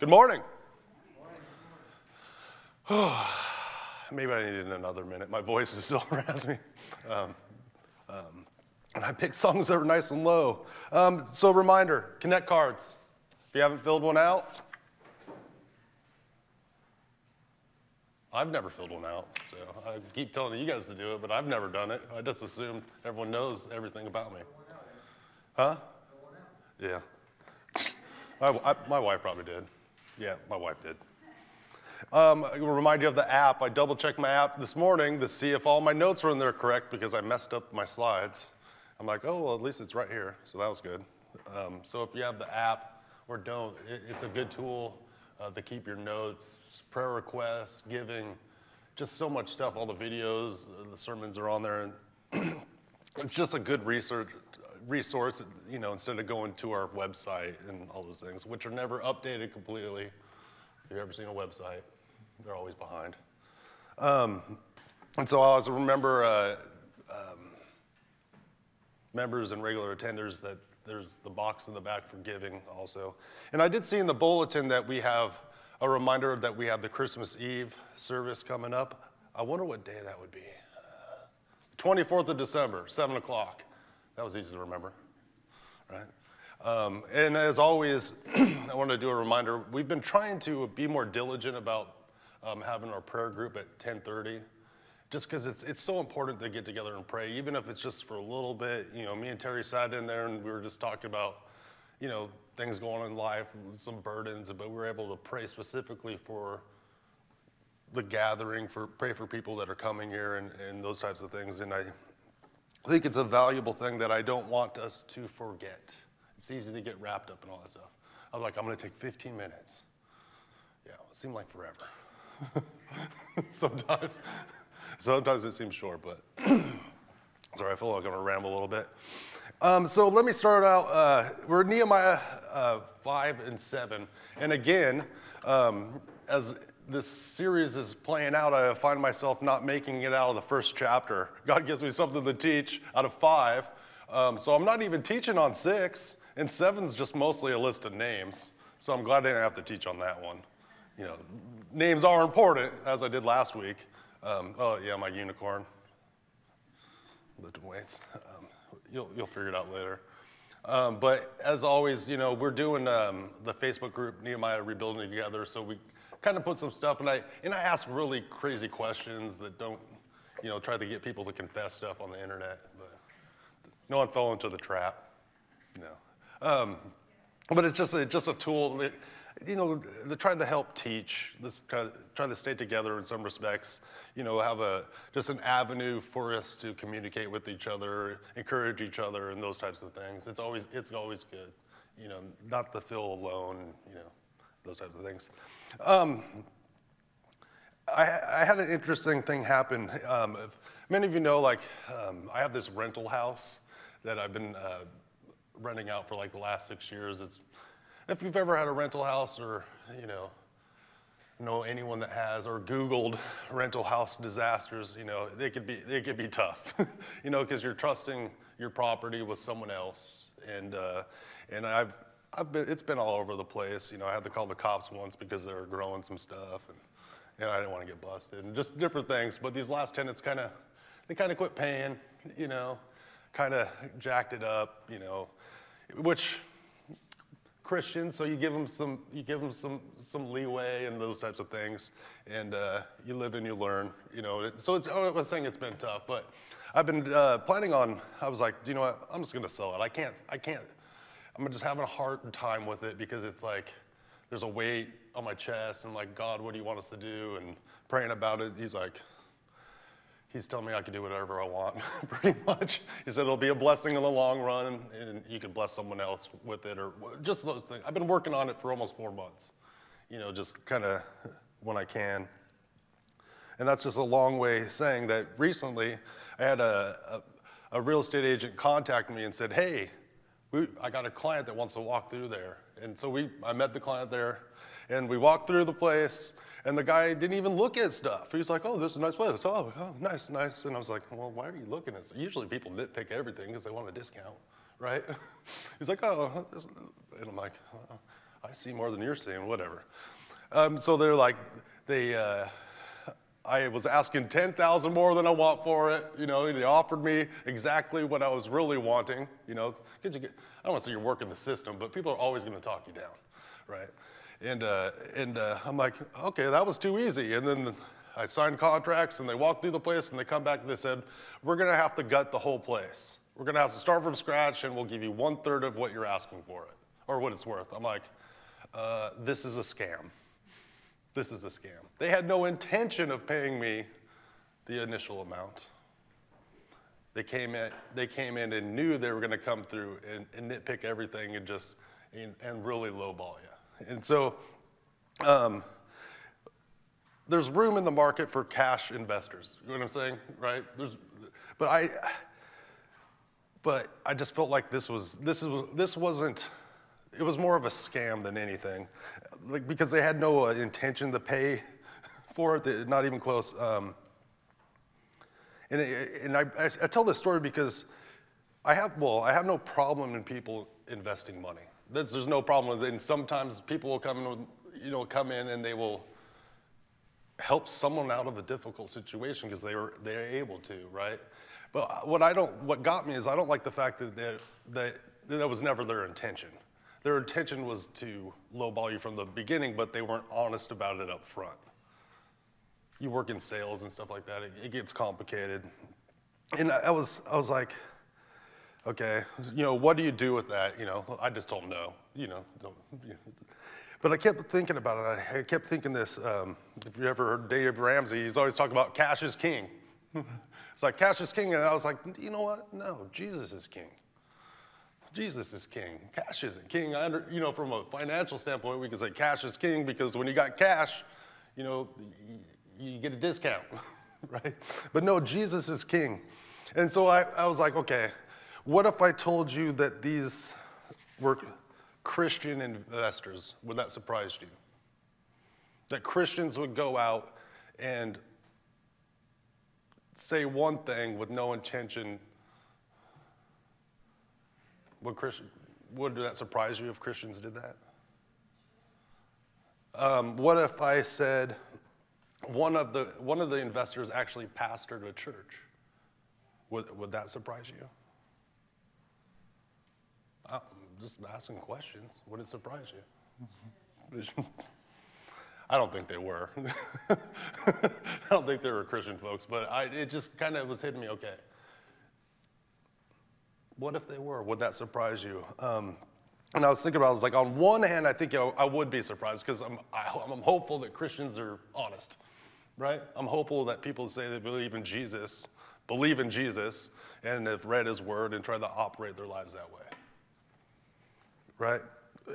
Good morning. Maybe I needed another minute. My voice is still raspy. And I picked songs that are nice and low. So reminder, Connect cards. If you haven't filled one out, I've never filled one out. So I keep telling you guys to do it, but I've never done it. I just assumed everyone knows everything about me. Huh? Yeah. My wife probably did. Yeah, my wife did. I will remind you of the app. I double-checked my app this morning to see if all my notes were in there correct because I messed up my slides. I'm like, oh, well, at least it's right here, so that was good. So if you have the app or don't, it's a good tool to keep your notes, prayer requests, giving, just so much stuff. All the videos, the sermons are on there, and it's just a good resource, you know, instead of going to our website and all those things, which are never updated completely. If you've ever seen a website, they're always behind. And so I always remember members and regular attenders that there's the box in the back for giving also. And I did see in the bulletin that we have a reminder that we have the Christmas Eve service coming up. I wonder what day that would be. 24th of December, 7 o'clock. That was easy to remember, right? And as always, I want to do a reminder. We've been trying to be more diligent about having our prayer group at 10:30, just because it's so important to get together and pray, even if it's just for a little bit. You know, me and Terry sat in there and we were just talking about, you know, things going on in life, some burdens, but we were able to pray specifically for the gathering, pray for people that are coming here and those types of things. And I think it's a valuable thing that I don't want us to forget. It's easy to get wrapped up in all that stuff. I was like, I'm going to take 15 minutes. Yeah, it seemed like forever. Sometimes it seems short, but sorry, I feel like I'm going to ramble a little bit. So let me start out. We're Nehemiah 5 and 7. And again, as this series is playing out, I find myself not making it out of the first chapter. God gives me something to teach out of 5. So I'm not even teaching on 6, and 7's just mostly a list of names. So I'm glad I didn't have to teach on that one. You know, names are important, as I did last week. Oh yeah, my unicorn. Lifting weights. You'll figure it out later. But as always, you know, we're doing the Facebook group Nehemiah Rebuilding Together, so we kind of put some stuff, and I ask really crazy questions that don't, you know, try to get people to confess stuff on the internet, but no one fell into the trap. No. But it's just a tool that, you know, they're trying to help teach, trying to stay together in some respects, you know, have just an avenue for us to communicate with each other, encourage each other, and those types of things. It's always good, you know, not to feel alone, you know, those types of things. I had an interesting thing happen. Many of you know, like, I have this rental house that I've been renting out for like the last 6 years. If you've ever had a rental house, or you know anyone that has, or Googled rental house disasters, you know, it could be tough, you know, because you're trusting your property with someone else, and it's been all over the place. You know, I had to call the cops once because they were growing some stuff, and I didn't want to get busted, and just different things. But these last tenants kind of quit paying, you know, kind of jacked it up, you know, which. Christians, so you give them some leeway and those types of things, and you live and you learn, you know. So I was saying it's been tough, but I've been planning on. I was like, do you know what? I'm just gonna sell it. I can't. I'm just having a hard time with it because it's like there's a weight on my chest, and I'm like, God, what do you want us to do? And praying about it, He's telling me I can do whatever I want, pretty much. He said it'll be a blessing in the long run, and you can bless someone else with it, or just those things. I've been working on it for almost 4 months, you know, just kind of when I can. And that's just a long way saying that recently I had a real estate agent contact me and said, hey, I got a client that wants to walk through there. And so I met the client there, and we walked through the place. And the guy didn't even look at stuff. He was like, oh, this is a nice place. Oh, nice. And I was like, well, why are you looking at stuff? Usually people nitpick everything because they want a discount, right? He's like, oh. And I'm like, I see more than you're seeing, whatever. So they're like, I was asking 10,000 more than I want for it. You know, they offered me exactly what I was really wanting. You know, I don't want to say you're working the system, but people are always going to talk you down, right? And I'm like, okay, that was too easy. And then I signed contracts, and they walked through the place, and they come back and they said, we're going to have to gut the whole place. We're going to have to start from scratch, and we'll give you 1/3 of what you're asking for it, or what it's worth. I'm like, this is a scam. This is a scam. They had no intention of paying me the initial amount. They came in and knew they were going to come through and nitpick everything and really lowball you. And so there's room in the market for cash investors. You know what I'm saying, right? But I just felt like this wasn't. It was more of a scam than anything, like, because they had no intention to pay for it, not even close. And I tell this story because I have no problem in people investing money. There's no problem with it. And sometimes people will come in and they will help someone out of a difficult situation because they're able to, right? But what got me is I don't like the fact that was never their intention. Their intention was to lowball you from the beginning, but they weren't honest about it up front. You work in sales and stuff like that, it gets complicated. And I was like, okay, what do you do with that? I just told them no, don't. But I kept thinking about it. I kept thinking this, if you ever heard Dave Ramsey, he's always talking about cash is king. It's like cash is king, and I was like, you know what? No, Jesus is king. Jesus is king. Cash isn't king. From a financial standpoint, we can say cash is king because when you got cash, you get a discount, right? But no, Jesus is king. And so I was like, okay, what if I told you that these were Christian investors? Would that surprise you? That Christians would go out and say one thing with no intention. Would that surprise you if Christians did that? What if I said one of the investors actually pastored a church? Would that surprise you? I'm just asking questions. Would it surprise you? I don't think they were. I don't think they were Christian folks, but it just kind of was hitting me, okay. What if they were? Would that surprise you? And I was thinking about it, I was like, on one hand, I think I would be surprised because I'm hopeful that Christians are honest, right? I'm hopeful that people say they believe in Jesus, and have read his word and try to operate their lives that way, right?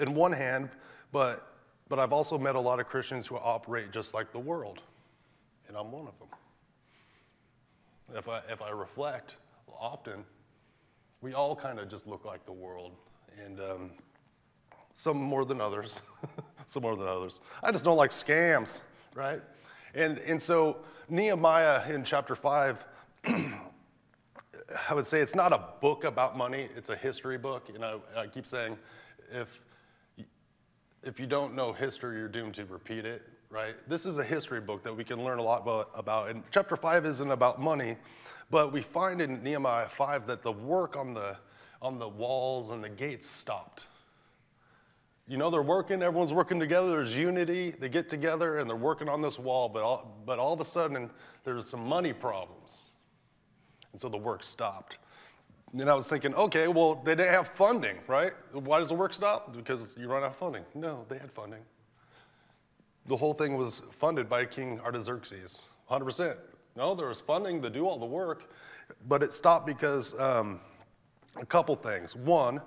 In one hand, but I've also met a lot of Christians who operate just like the world, and I'm one of them. If I reflect, often, we all kind of just look like the world, and some more than others, some more than others. I just don't like scams, right? And so Nehemiah in chapter 5, I would say it's not a book about money, it's a history book. I keep saying, if you don't know history, you're doomed to repeat it, right? This is a history book that we can learn a lot about. And chapter 5 isn't about money, but we find in Nehemiah 5 that the work on the walls and the gates stopped. They're working, everyone's working together, there's unity, they get together and they're working on this wall, but all of a sudden there's some money problems. And so the work stopped. And I was thinking, okay, well, they didn't have funding, right? Why does the work stop? Because you run out of funding. No, they had funding. The whole thing was funded by King Artaxerxes, 100%. No, there was funding to do all the work, but it stopped because a couple things. One,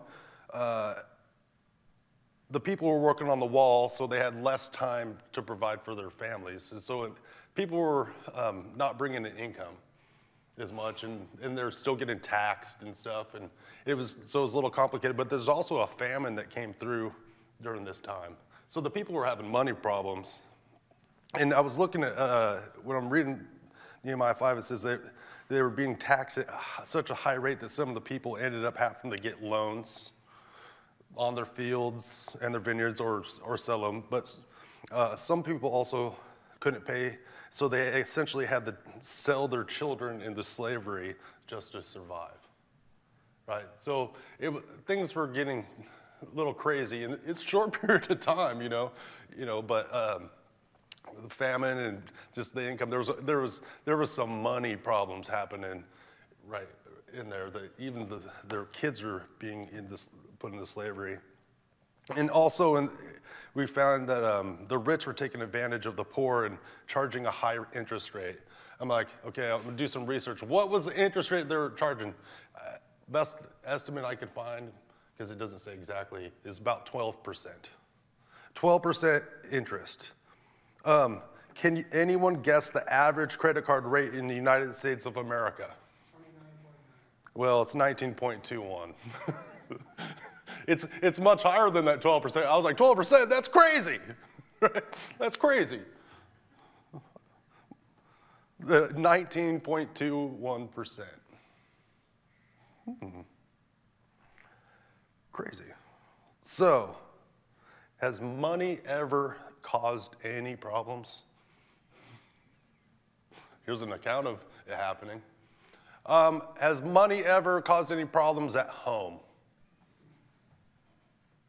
the people were working on the wall, so they had less time to provide for their families. And so people were not bringing in income as much, and they're still getting taxed and stuff, and it was a little complicated, but there's also a famine that came through during this time. So the people were having money problems. And I was looking at, when I'm reading Nehemiah 5, it says that they were being taxed at such a high rate that some of the people ended up having to get loans. on their fields and their vineyards or sell them. But some people also couldn't pay, so they essentially had to sell their children into slavery just to survive, right? So things were getting a little crazy, and it's a short period of time, but the famine and just the income, there was some money problems happening right in there, that even their kids were being put into slavery. And also, we found that the rich were taking advantage of the poor and charging a high interest rate. I'm like, okay, I'm gonna do some research. What was the interest rate they were charging? Best estimate I could find, because it doesn't say exactly, is about 12%. 12% interest. Can anyone guess the average credit card rate in the United States of America? 29.9. Well, it's 19.21. It's much higher than that 12%. I was like, 12%, that's crazy. Right? That's crazy. 19.21%. Crazy. So, has money ever caused any problems? Here's an account of it happening. Has money ever caused any problems at home?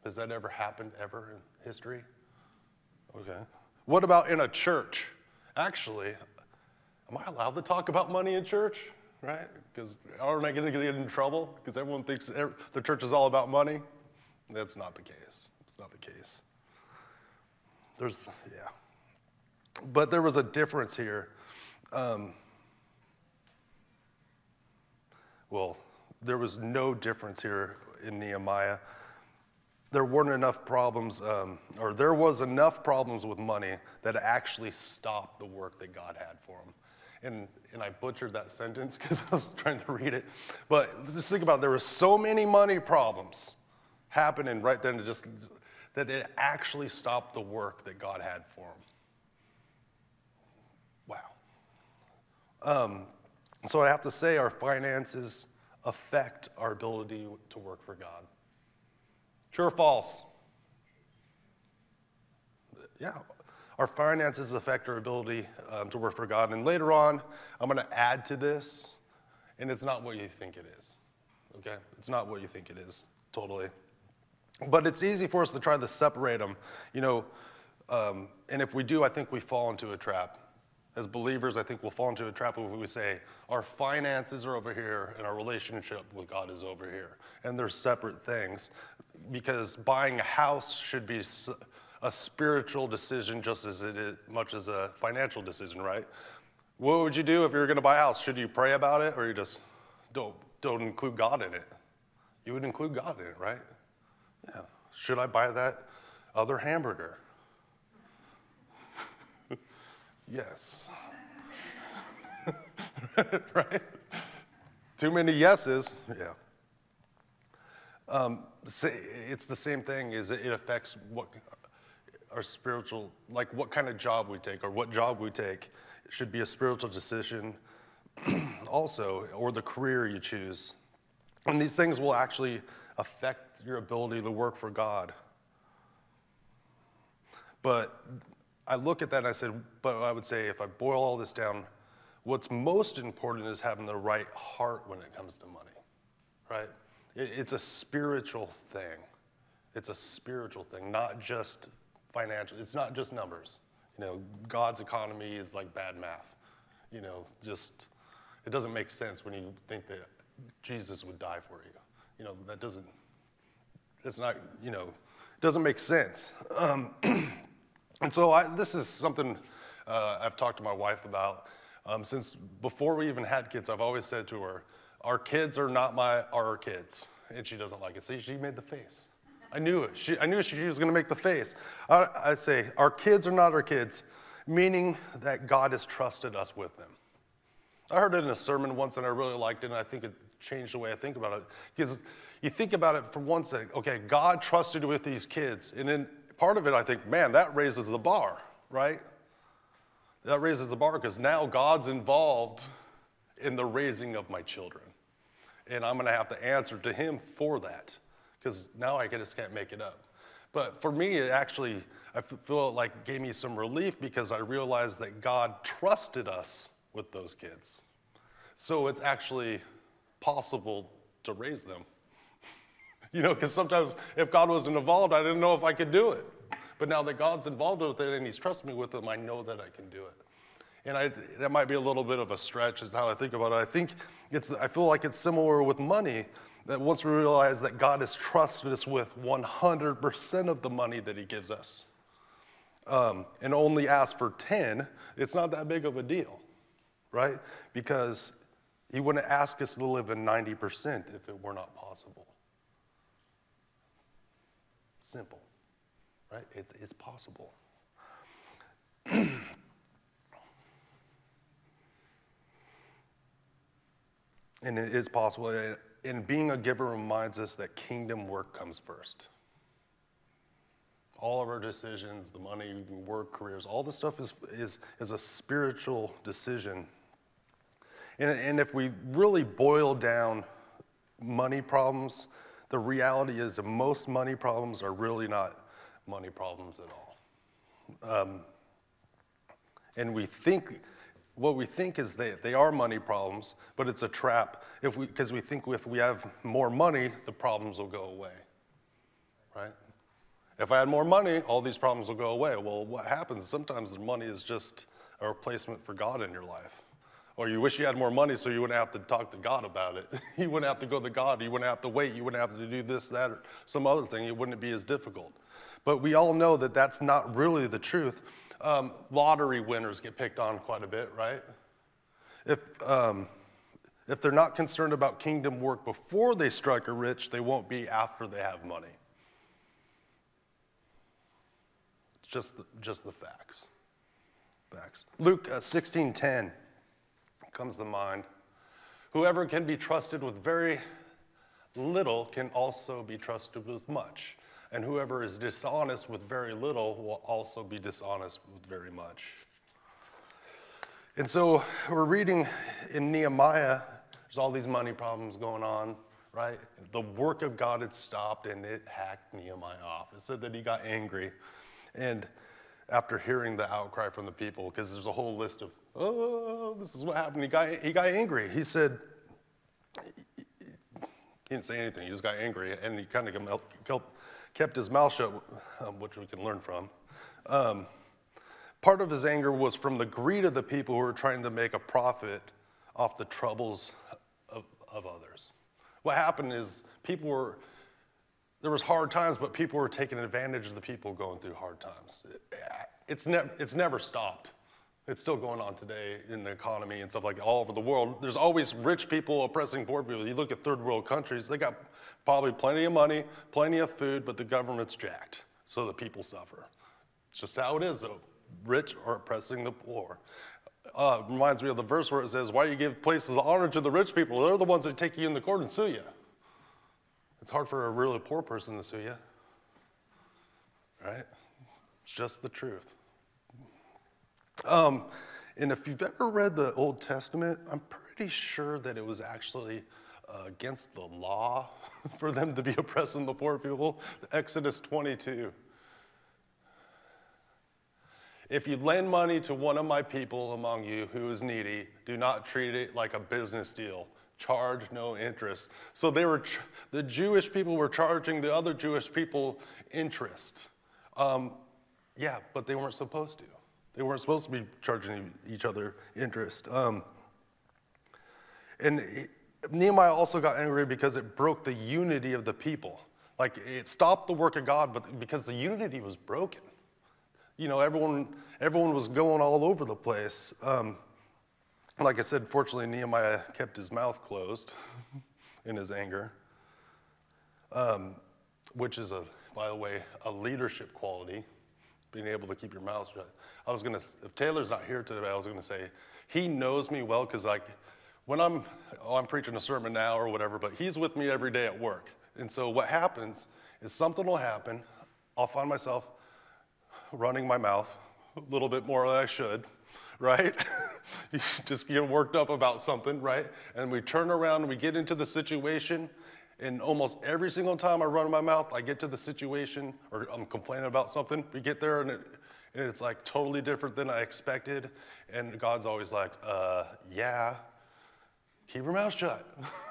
Has that ever happened ever in history? Okay. What about in a church? Actually, am I allowed to talk about money in church? Right? Because aren't I going to get in trouble? Because everyone thinks the church is all about money? That's not the case. It's not the case. But there was a difference here. There was no difference here in Nehemiah. There weren't enough problems, or there was enough problems with money that actually stopped the work that God had for him. And I butchered that sentence because I was trying to read it. But just think about it. There were so many money problems happening right then that it actually stopped the work that God had for him. Wow. So I have to say our finances affect our ability to work for God. True or false? Yeah. Our finances affect our ability to work for God. And later on, I'm going to add to this, and it's not what you think it is. Okay? It's not what you think it is, totally. But it's easy for us to try to separate them, and if we do, I think we fall into a trap. As believers, I think we'll fall into a trap if we say our finances are over here and our relationship with God is over here. And they're separate things, because buying a house should be a spiritual decision just as much as a financial decision, right? What would you do if you were going to buy a house? Should you pray about it, or you just don't include God in it? You would include God in it, right? Yeah. Should I buy that other hamburger? Yes. Right? Too many yeses. Yeah. It's the same thing. It affects what our spiritual, like what kind of job we take or what job we take. It should be a spiritual decision also, or the career you choose. And these things will actually affect your ability to work for God. But I look at that and I said, but I would say if I boil all this down, what's most important is having the right heart when it comes to money, right? It's a spiritual thing. It's a spiritual thing, not just financial. It's not just numbers. God's economy is like bad math. It doesn't make sense when you think that Jesus would die for you. It doesn't make sense. And so this is something I've talked to my wife about. Since before we even had kids, I've always said to her, our kids are not our kids. And she doesn't like it. See, she made the face. I knew it. I knew she was going to make the face. I'd say, our kids are not our kids, meaning that God has trusted us with them. I heard it in a sermon once, and I really liked it, and I think it changed the way I think about it. Because you think about it for one second. Okay, God trusted you with these kids. And then part of it, I think, man, that raises the bar, right? That raises the bar because now God's involved in the raising of my children. And I'm going to have to answer to him for that. because now I just can't make it up. But for me, it actually, I feel like gave me some relief because I realized that God trusted us with those kids. So it's actually possible to raise them. You know, because sometimes if God wasn't involved, I didn't know if I could do it. But now that God's involved with it and he's trusted me with them, I know that I can do it. And that might be a little bit of a stretch is how I think about it. I feel like it's similar with money, that once we realize that God has trusted us with 100% of the money that he gives us, and only ask for 10, it's not that big of a deal, right? Because he wouldn't ask us to live in 90% if it were not possible. Simple, right? It's possible. And it is possible. And being a giver reminds us that kingdom work comes first. All of our decisions, the money, work, careers, all this stuff is a spiritual decision. And if we really boil down money problems, the reality is that most money problems are really not money problems at all. And what we think is they are money problems, but it's a trap because we think if we have more money, the problems will go away, right? If I had more money, all these problems will go away. Well, what happens? Sometimes the money is just a replacement for God in your life. Or you wish you had more money so you wouldn't have to talk to God about it. You wouldn't have to go to God. You wouldn't have to wait. You wouldn't have to do this, that, or some other thing. It wouldn't be as difficult. But we all know that that's not really the truth. Lottery winners get picked on quite a bit, right? If they're not concerned about kingdom work before they strike a rich, they won't be after they have money. It's just the facts. Luke 16:10 comes to mind. Whoever can be trusted with very little can also be trusted with much. And whoever is dishonest with very little will also be dishonest with very much. And so we're reading in Nehemiah, there's all these money problems going on, right? The work of God had stopped and it hacked Nehemiah off. It said that he got angry. And after hearing the outcry from the people, because there's a whole list of, oh, this is what happened. He got angry. He said, he didn't say anything. He just got angry. And he kind of kept his mouth shut, which we can learn from. Part of his anger was from the greed of the people who were trying to make a profit off the troubles of others. What happened is there was hard times, but people were taking advantage of the people going through hard times. It's never stopped. It's still going on today in the economy and stuff like that, all over the world. There's always rich people oppressing poor people. You look at third world countries, they got probably plenty of money, plenty of food, but the government's jacked, so the people suffer. It's just how it is, though. Rich are oppressing the poor. Reminds me of the verse where it says, why you give places of honor to the rich people? They're the ones that take you in the court and sue you. It's hard for a really poor person to sue you, right? It's just the truth. And if you've ever read the Old Testament, I'm pretty sure that it was actually against the law for them to be oppressing the poor people. Exodus 22. If you lend money to one of my people among you who is needy, do not treat it like a business deal. Charge no interest. So the Jewish people were charging the other Jewish people interest. Yeah, but they weren't supposed to. They weren't supposed to be charging each other interest. And Nehemiah also got angry because it broke the unity of the people. Like, it stopped the work of God, but because the unity was broken. You know, everyone was going all over the place. Like I said, fortunately, Nehemiah kept his mouth closed in his anger, which is, by the way, a leadership quality, being able to keep your mouth shut. If Taylor's not here today, I was going to say, he knows me well because, like, when I'm preaching a sermon now or whatever, but he's with me every day at work. And so what happens is something will happen. I'll find myself running my mouth a little bit more than I should, right? You just get worked up about something, right? And we turn around and we get into the situation, And almost every single time I run my mouth, I get to the situation, or I'm complaining about something, we get there, and it's like totally different than I expected. And God's always like, yeah, keep your mouth shut.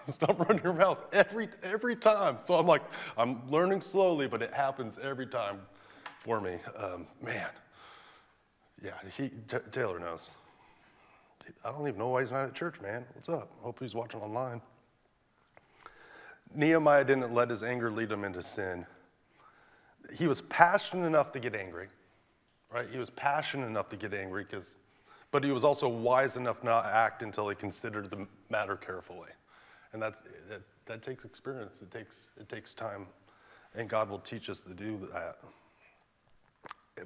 Stop running your mouth every time. So I'm like, I'm learning slowly, but it happens every time for me. Man, yeah, Taylor knows. I don't even know why he's not at church, man. What's up? Hope he's watching online. Nehemiah didn't let his anger lead him into sin. He was passionate enough to get angry, right? He was passionate enough to get angry, but he was also wise enough not to act until he considered the matter carefully. And that takes experience. It takes time, and God will teach us to do that.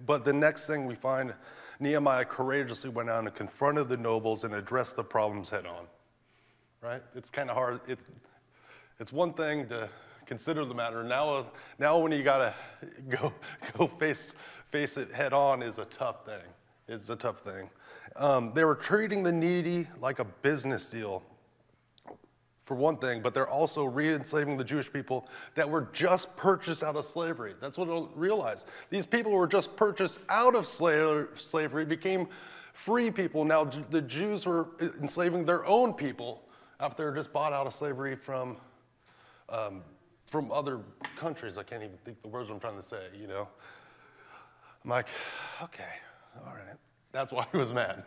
But the next thing we find, Nehemiah courageously went out and confronted the nobles and addressed the problems head on, right? It's kind of hard. It's one thing to consider the matter. Now when you gotta go face it head on is a tough thing. It's a tough thing. They were treating the needy like a business deal, for one thing, but they're also re-enslaving the Jewish people that were just purchased out of slavery. That's what they'll realize. These people were just purchased out of slavery, became free people. Now the Jews were enslaving their own people after they were just bought out of slavery from other countries. I can't even think the words I'm trying to say, you know. I'm like, okay, all right. That's why he was mad.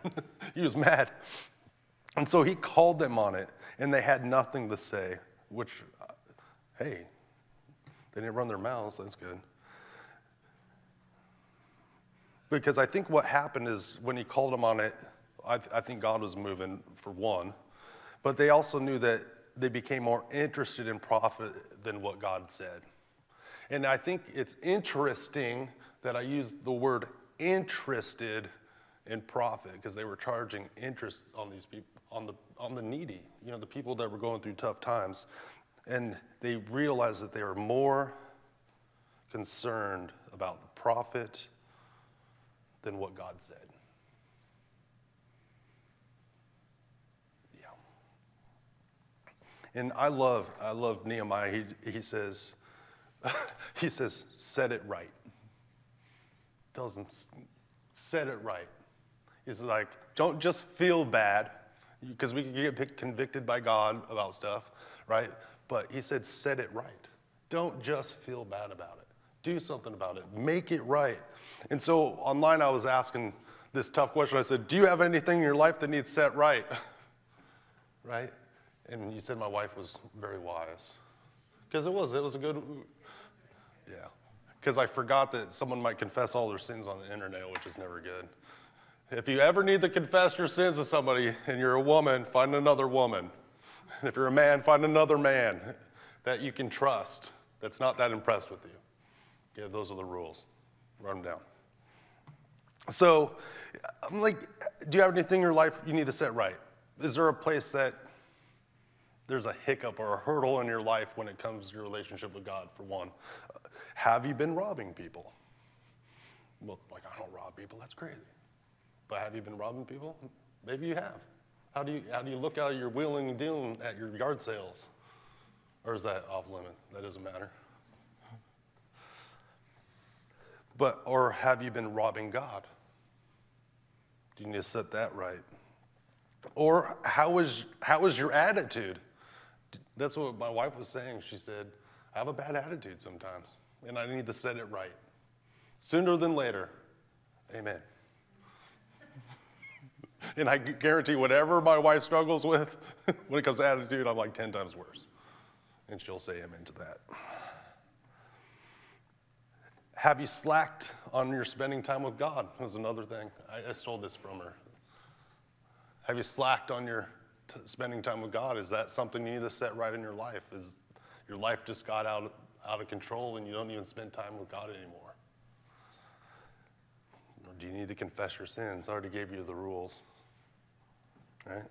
He was mad. And so he called them on it, and they had nothing to say, which, hey, they didn't run their mouths. That's good. Because I think what happened is when he called them on it, I think God was moving, for one. But they also knew that they became more interested in profit than what God said. And I think it's interesting that I used the word interested in profit, because they were charging interest on these people, on the needy, you know, the people that were going through tough times. And they realized that they were more concerned about the profit than what God said. Yeah. And I love Nehemiah. He says, set it right. Tells them, set it right. He's like, don't just feel bad, because we can get convicted by God about stuff, right? But he said, set it right. Don't just feel bad about it. Do something about it. Make it right. And so online I was asking this tough question. I said, do you have anything in your life that needs set right? Right? And you said my wife was very wise. Because it was a good, yeah. Because I forgot that someone might confess all their sins on the internet, which is never good. If you ever need to confess your sins to somebody and you're a woman, find another woman. If you're a man, find another man that you can trust that's not that impressed with you. Okay, those are the rules. Run them down. So I'm like, do you have anything in your life you need to set right? Is there a place that there's a hiccup or a hurdle in your life when it comes to your relationship with God, for one? Have you been robbing people? Well, like, I don't rob people, that's crazy. But have you been robbing people? Maybe you have. How do you look out your wheeling and dealing at your yard sales? Or is that off limits? That doesn't matter. Or have you been robbing God? Do you need to set that right? Or how is your attitude? That's what my wife was saying. She said, I have a bad attitude sometimes, and I need to set it right. Sooner than later. Amen. And I guarantee whatever my wife struggles with, when it comes to attitude, I'm like 10 times worse. And she'll say amen to that. Have you slacked on your spending time with God? Was another thing. I stole this from her. Have you slacked on your spending time with God? Is that something you need to set right in your life? Is your life just got out of control and you don't even spend time with God anymore? Or do you need to confess your sins? I already gave you the rules. Right?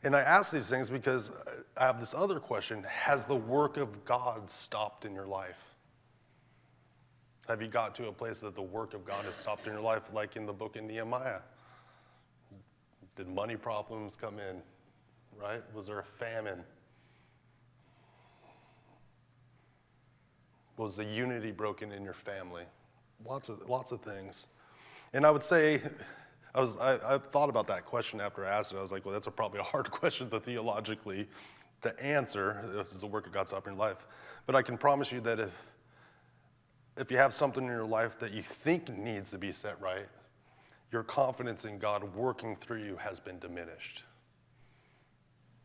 And I ask these things because I have this other question. Has the work of God stopped in your life? Have you got to a place that the work of God has stopped in your life, like in the book of Nehemiah? Did money problems come in, right? Was there a famine? Was the unity broken in your family? Lots of things. And I would say, I thought about that question after I asked it. I was like, well, that's probably a hard question to theologically to answer. This is the work of God's up in your life. But I can promise you that if you have something in your life that you think needs to be set right, your confidence in God working through you has been diminished.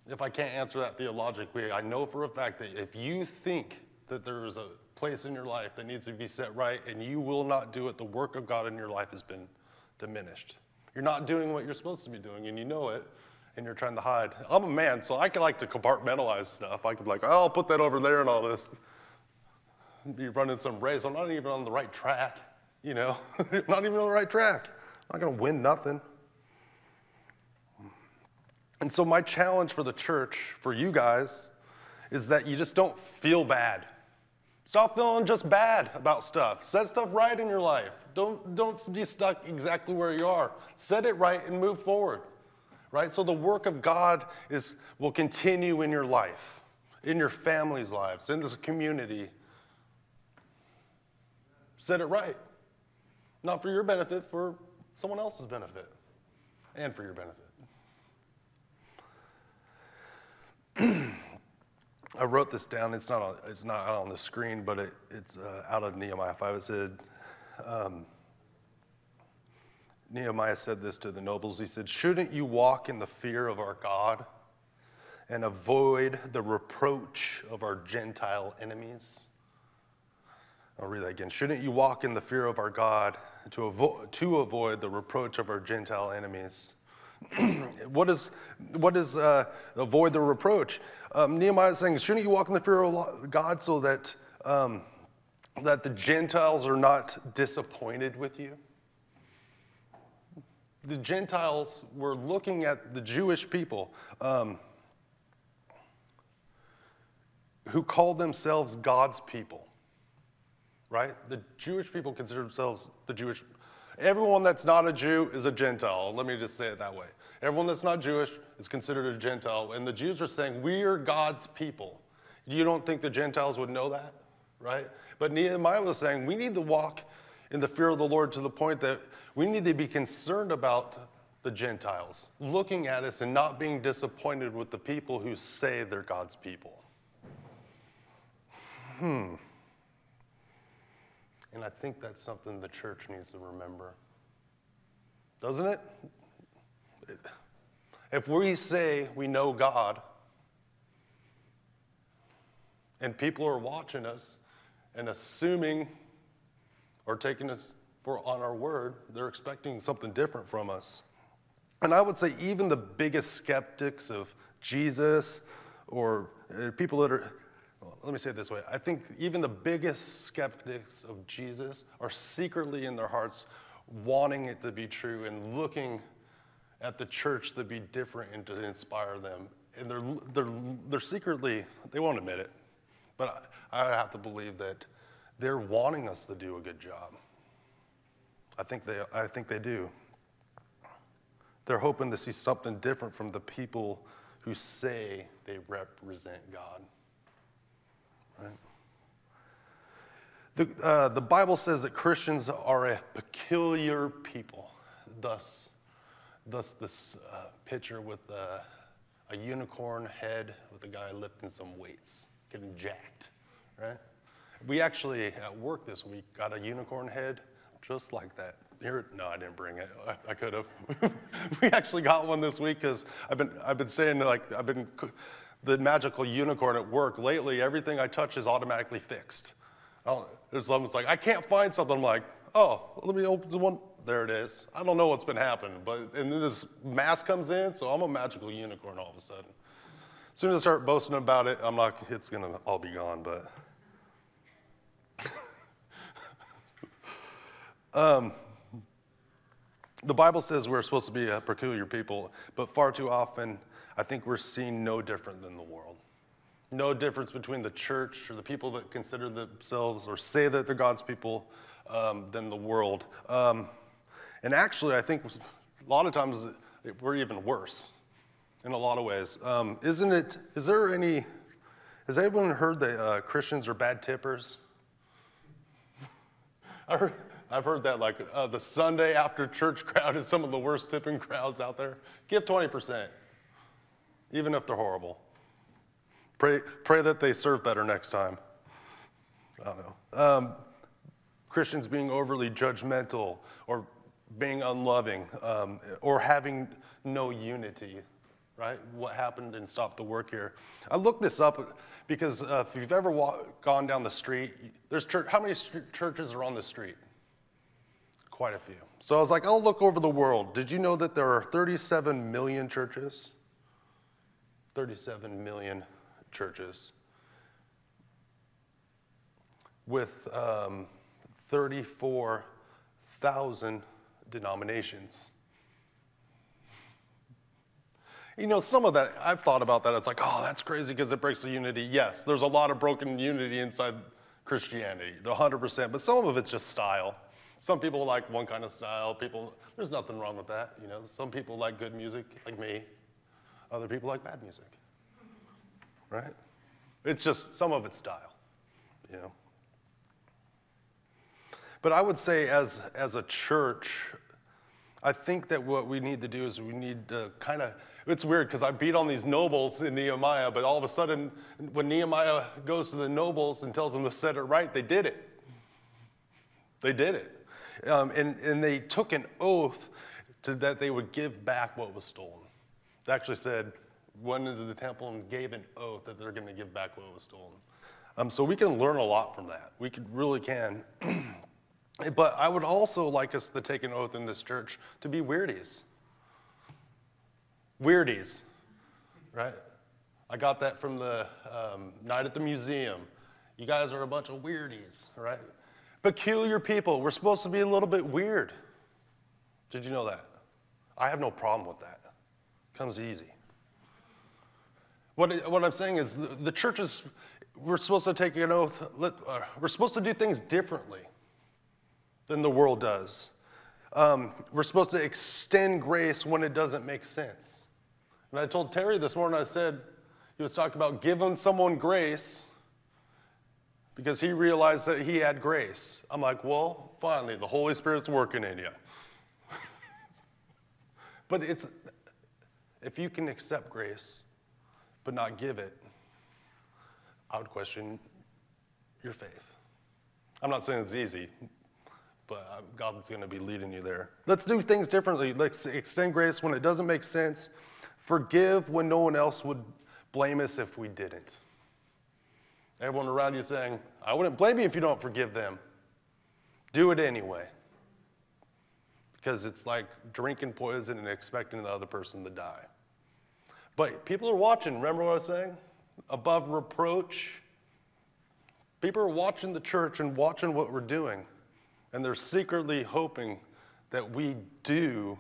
If I can't answer that theologically, I know for a fact that if you think that there is a place in your life that needs to be set right and you will not do it, the work of God in your life has been diminished. You're not doing what you're supposed to be doing, and you know it, and you're trying to hide. I'm a man, so I can like to compartmentalize stuff. I can be like, oh, I'll put that over there and all this. Be running some race. I'm not even on the right track, you know? Not even on the right track. I'm not going to win nothing. And so my challenge for the church, for you guys, is that you just don't feel bad. Stop feeling just bad about stuff. Set stuff right in your life. Don't be stuck exactly where you are. Set it right and move forward, right? So the work of God will continue in your life, in your family's lives, in this community. Set it right. Not for your benefit, for someone else's benefit, and for your benefit. I wrote this down. It's not on the screen, but it's out of Nehemiah 5. It said, Nehemiah said this to the nobles. He said, shouldn't you walk in the fear of our God and avoid the reproach of our Gentile enemies? I'll read that again. Shouldn't you walk in the fear of our God to avoid the reproach of our Gentile enemies? What is avoid the reproach? Nehemiah is saying, shouldn't you walk in the fear of God so that that the Gentiles are not disappointed with you? The Gentiles were looking at the Jewish people who called themselves God's people, right? The Jewish people consider themselves the Jewish. Everyone that's not a Jew is a Gentile. Let me just say it that way. Everyone that's not Jewish is considered a Gentile. And the Jews are saying, we are God's people. You don't think the Gentiles would know that, right? But Nehemiah was saying, we need to walk in the fear of the Lord to the point that we need to be concerned about the Gentiles, looking at us and not being disappointed with the people who say they're God's people. And I think that's something the church needs to remember. Doesn't it? If we say we know God, and people are watching us and assuming or taking us on our word, they're expecting something different from us. And I would say even the biggest skeptics of Jesus or people that are, well, let me say it this way. I think even the biggest skeptics of Jesus are secretly in their hearts wanting it to be true and looking at the church to be different and to inspire them. And they're secretly, they won't admit it, but I have to believe that they're wanting us to do a good job. I think they do. They're hoping to see something different from the people who say they represent God. Right? The Bible says that Christians are a peculiar people. Thus this picture with a unicorn head with a guy lifting some weights, getting jacked, right? We actually, at work this week, got a unicorn head just like that. Here, no, I didn't bring it. I could have. We actually got one this week because I've been saying the magical unicorn at work lately. Everything I touch is automatically fixed. There's someone's like, I can't find something. I'm like, oh, let me open the one. There it is. I don't know what's been happening, and then this mask comes in, so I'm a magical unicorn all of a sudden. As soon as I start boasting about it, it's gonna all be gone, but. The Bible says we're supposed to be a peculiar people, but far too often, I think we're seen no different than the world. No difference between the church or the people that consider themselves or say that they're God's people than the world. And actually, I think a lot of times we're even worse in a lot of ways. Has anyone heard that Christians are bad tippers? I've heard that like the Sunday after church crowd is some of the worst tipping crowds out there. Give 20%, even if they're horrible. Pray that they serve better next time. I don't know. Christians being overly judgmental or being unloving or having no unity, right? What happened and stopped the work here? I looked this up because if you've ever gone down the street, there's how many churches are on the street? Quite a few. So I was like, I'll look over the world. Did you know that there are 37 million churches? 37 million churches with 34,000 denominations. You know, some of that, I've thought about that. It's like, oh, that's crazy because it breaks the unity. Yes, there's a lot of broken unity inside Christianity, 100%, but some of it's just style. Some people like one kind of style. There's nothing wrong with that. You know, some people like good music, like me. Other people like bad music, right? It's just some of it's style, you know. But I would say as a church, I think that what we need to do is we need to kind of, it's weird because I beat on these nobles in Nehemiah, but all of a sudden when Nehemiah goes to the nobles and tells them to set it right, they did it. They did it. And they took an oath that they would give back what was stolen. They actually said, went into the temple and gave an oath that they're going to give back what was stolen. So we can learn a lot from that. We really can. But I would also like us to take an oath in this church to be weirdies. Weirdies, right? I got that from the night at the museum. You guys are a bunch of weirdies, right? Peculiar people. We're supposed to be a little bit weird. Did you know that? I have no problem with that. It comes easy. What I'm saying is the churches, we're supposed to take an oath. We're supposed to do things differently than the world does. We're supposed to extend grace when it doesn't make sense. And I told Terry this morning, I said, he was talking about giving someone grace because he realized that he had grace. I'm like, well, finally, the Holy Spirit's working in you. But if you can accept grace but not give it, I would question your faith. I'm not saying it's easy, but God's going to be leading you there. Let's do things differently. Let's extend grace when it doesn't make sense. Forgive when no one else would blame us if we didn't. Everyone around you saying, I wouldn't blame you if you don't forgive them. Do it anyway. Because it's like drinking poison and expecting the other person to die. But people are watching. Remember what I was saying? Above reproach. People are watching the church and watching what we're doing. And they're secretly hoping that we do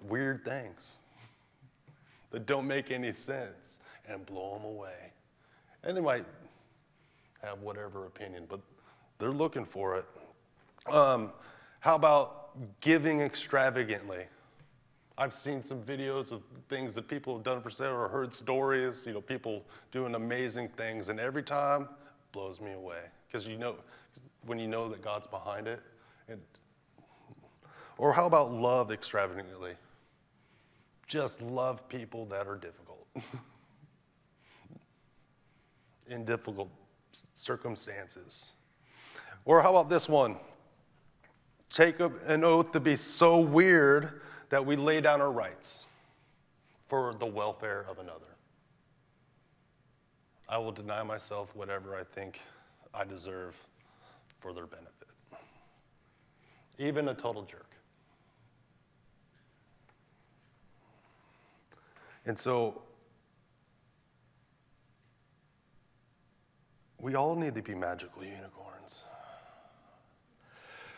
weird things that don't make any sense and blow them away. And they might have whatever opinion, but they're looking for it. How about giving extravagantly? I've seen some videos of things that people have done for sale or heard stories, people doing amazing things, and every time it blows me away. Because when you know that God's behind it. Or how about love extravagantly? Just love people that are difficult. In difficult circumstances. Or how about this one? Take an oath to be so weird that we lay down our rights for the welfare of another. I will deny myself whatever I think I deserve for their benefit. Even a total jerk. And so, we all need to be magical unicorns.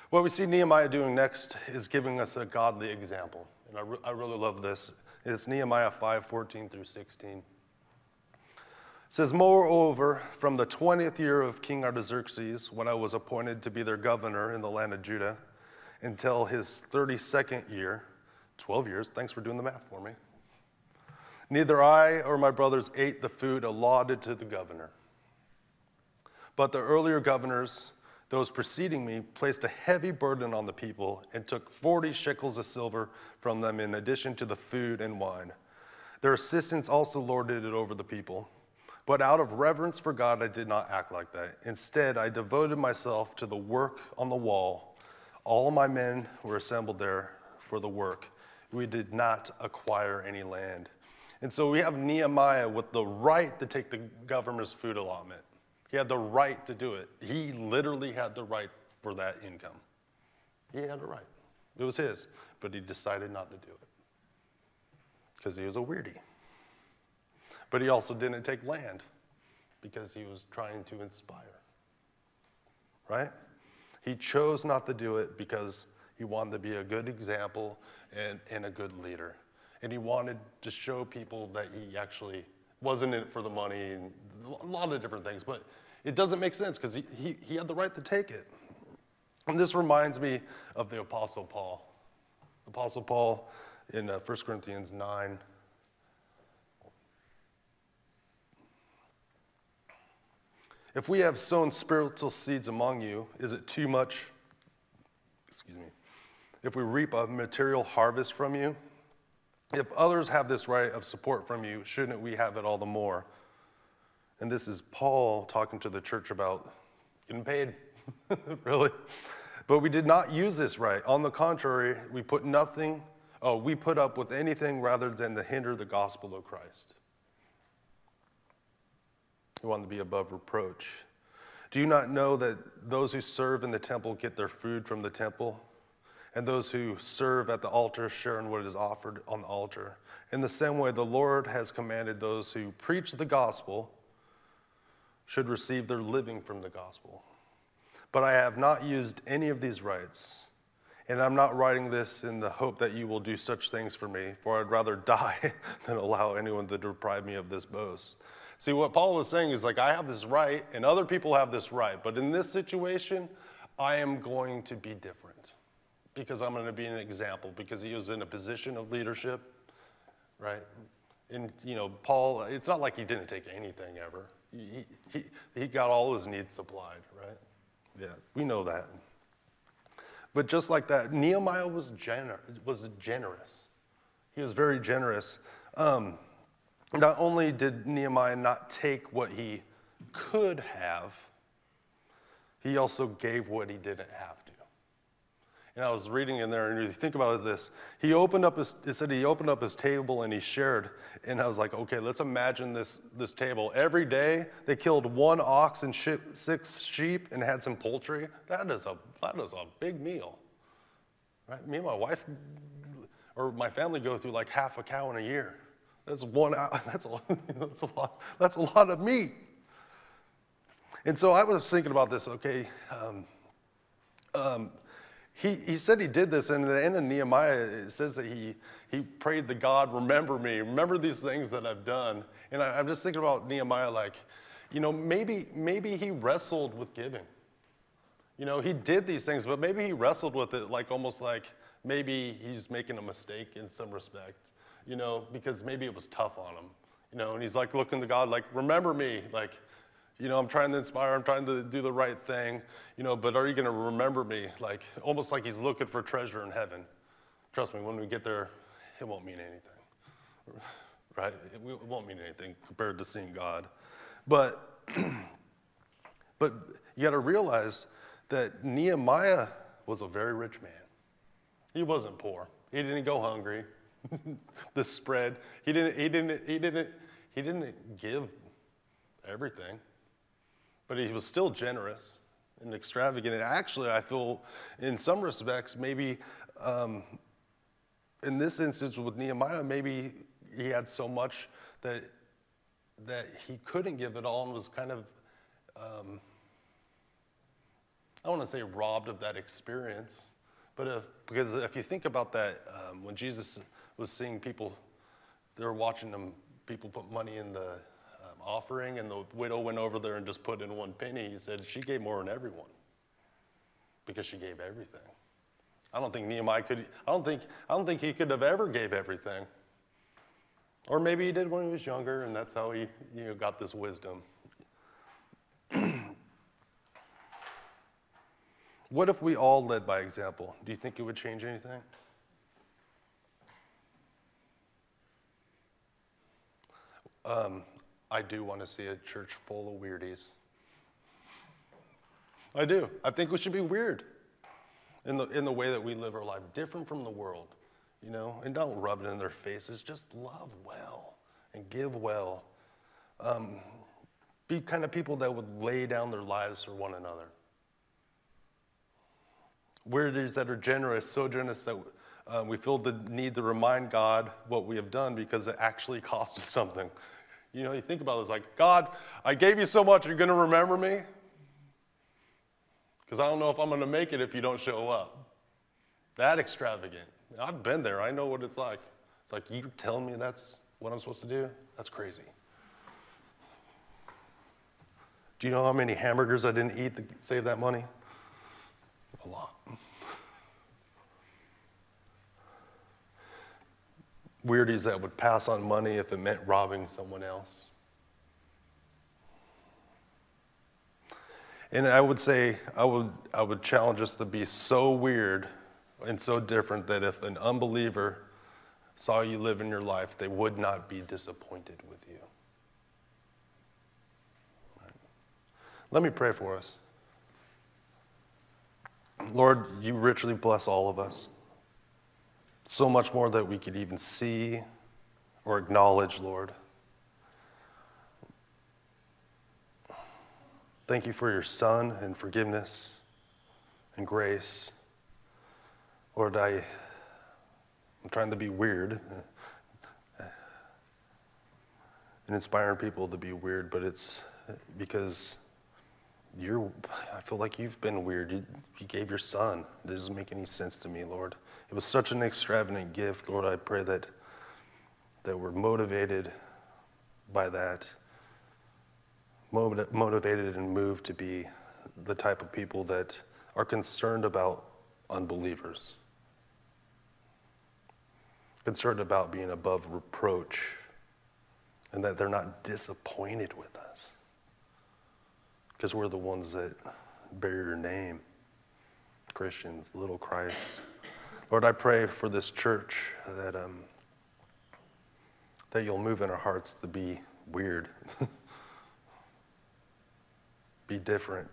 What we see Nehemiah doing next is giving us a godly example. And I really love this. It's Nehemiah 5:14 through 16. It says, moreover, from the 20th year of King Artaxerxes, when I was appointed to be their governor in the land of Judah, until his 32nd year, 12 years, thanks for doing the math for me, neither I or my brothers ate the food allotted to the governor. But the earlier governors those preceding me placed a heavy burden on the people and took 40 shekels of silver from them in addition to the food and wine. Their assistants also lorded it over the people. But out of reverence for God, I did not act like that. Instead, I devoted myself to the work on the wall. All my men were assembled there for the work. We did not acquire any land. And so we have Nehemiah with the right to take the governor's food allotment. He had the right to do it. He literally had the right for that income. He had the right. It was his, but he decided not to do it because he was a weirdie. But he also didn't take land because he was trying to inspire, right? He chose not to do it because he wanted to be a good example and a good leader. And he wanted to show people that he actually wasn't in it for the money and a lot of different things, but it doesn't make sense because he had the right to take it. And this reminds me of the Apostle Paul. Apostle Paul in 1 Corinthians 9. If we have sown spiritual seeds among you, is it too much, if we reap a material harvest from you? If others have this right of support from you, shouldn't we have it all the more? And this is Paul talking to the church about getting paid, really. But we did not use this right. On the contrary, we put up with anything rather than to hinder the gospel of Christ. We want to be above reproach. Do you not know that those who serve in the temple get their food from the temple? And those who serve at the altar share in what is offered on the altar. In the same way, the Lord has commanded those who preach the gospel should receive their living from the gospel. But I have not used any of these rights, and I'm not writing this in the hope that you will do such things for me, for I'd rather die than allow anyone to deprive me of this boast. See, what Paul was saying is like, I have this right, and other people have this right, but in this situation, I am going to be different. Because I'm going to be an example, because he was in a position of leadership, right? And, Paul, it's not like he didn't take anything ever. He got all his needs supplied, right? Yeah, we know that. But just like that, Nehemiah was generous. He was very generous. Not only did Nehemiah not take what he could have, he also gave what he didn't have to. And I was reading in there, and you think about this. It said he opened up his table and he shared. And I was like, okay, let's imagine this table. Every day they killed 1 ox and 6 sheep and had some poultry. That is a big meal. Right? Me and my wife or my family go through like half a cow in a year. That's a lot of meat. And so I was thinking about this, okay, He said he did this, and at the end of Nehemiah, it says that he prayed to God, remember me, remember these things that I've done. And I'm just thinking about Nehemiah like, maybe he wrestled with giving. He did these things, but maybe he wrestled with it like almost like maybe he's making a mistake in some respect, because maybe it was tough on him, and he's like looking to God like, remember me, like, I'm trying to inspire, I'm trying to do the right thing, but are you going to remember me? Like, almost like he's looking for treasure in heaven. Trust me, when we get there, it won't mean anything, right? It won't mean anything compared to seeing God. But you got to realize that Nehemiah was a very rich man. He wasn't poor. He didn't go hungry. The spread, he didn't give everything. But he was still generous and extravagant. And actually, I feel in some respects, maybe in this instance with Nehemiah, maybe he had so much that he couldn't give it all and was kind of, I don't want to say robbed of that experience. But because if you think about that, when Jesus was seeing people, they were watching people put money in the offering, and the widow went over there and just put in 1 penny. He said she gave more than everyone because she gave everything. I don't think Nehemiah could. I don't think he could have ever gave everything. Or maybe he did when he was younger, and that's how he got this wisdom. What if we all led by example? Do you think it would change anything? I do want to see a church full of weirdies. I do. I think we should be weird in the way that we live our life, different from the world, you know? And don't rub it in their faces. Just love well and give well. Be kind of people that would lay down their lives for one another. Weirdies that are generous, so generous that we feel the need to remind God what we have done because it actually cost us something. You know, you think about it, it's like, God, I gave you so much, are you going to remember me? Because I don't know if I'm going to make it if you don't show up. That extravagant. I've been there. I know what it's like. It's like, you telling me that's what I'm supposed to do? That's crazy. Do you know how many hamburgers I didn't eat to save that money? A lot. Weirdies that would pass on money if it meant robbing someone else. And I would say, I would challenge us to be so weird and so different that if an unbeliever saw you live in your life, they would not be disappointed with you. Right. Let me pray for us. Lord, you richly bless all of us. So much more that we could even see or acknowledge, Lord. Thank you for your Son and forgiveness and grace. Lord, I'm trying to be weird and inspiring people to be weird, but it's because I feel like you've been weird. You gave your Son. It doesn't make any sense to me, Lord. It was such an extravagant gift, Lord. I pray that we're motivated by that, motivated and moved to be the type of people that are concerned about unbelievers, concerned about being above reproach, and that they're not disappointed with us because we're the ones that bear your name, Christians, little Christ. Lord, I pray for this church that you'll move in our hearts to be weird, be different,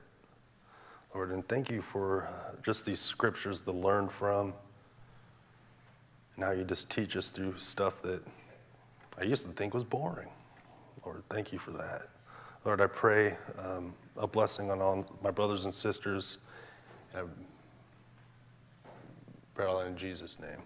Lord. And thank you for just these scriptures to learn from. Now you just teach us through stuff that I used to think was boring. Lord, thank you for that. Lord, I pray a blessing on all my brothers and sisters. Pray all in Jesus' name.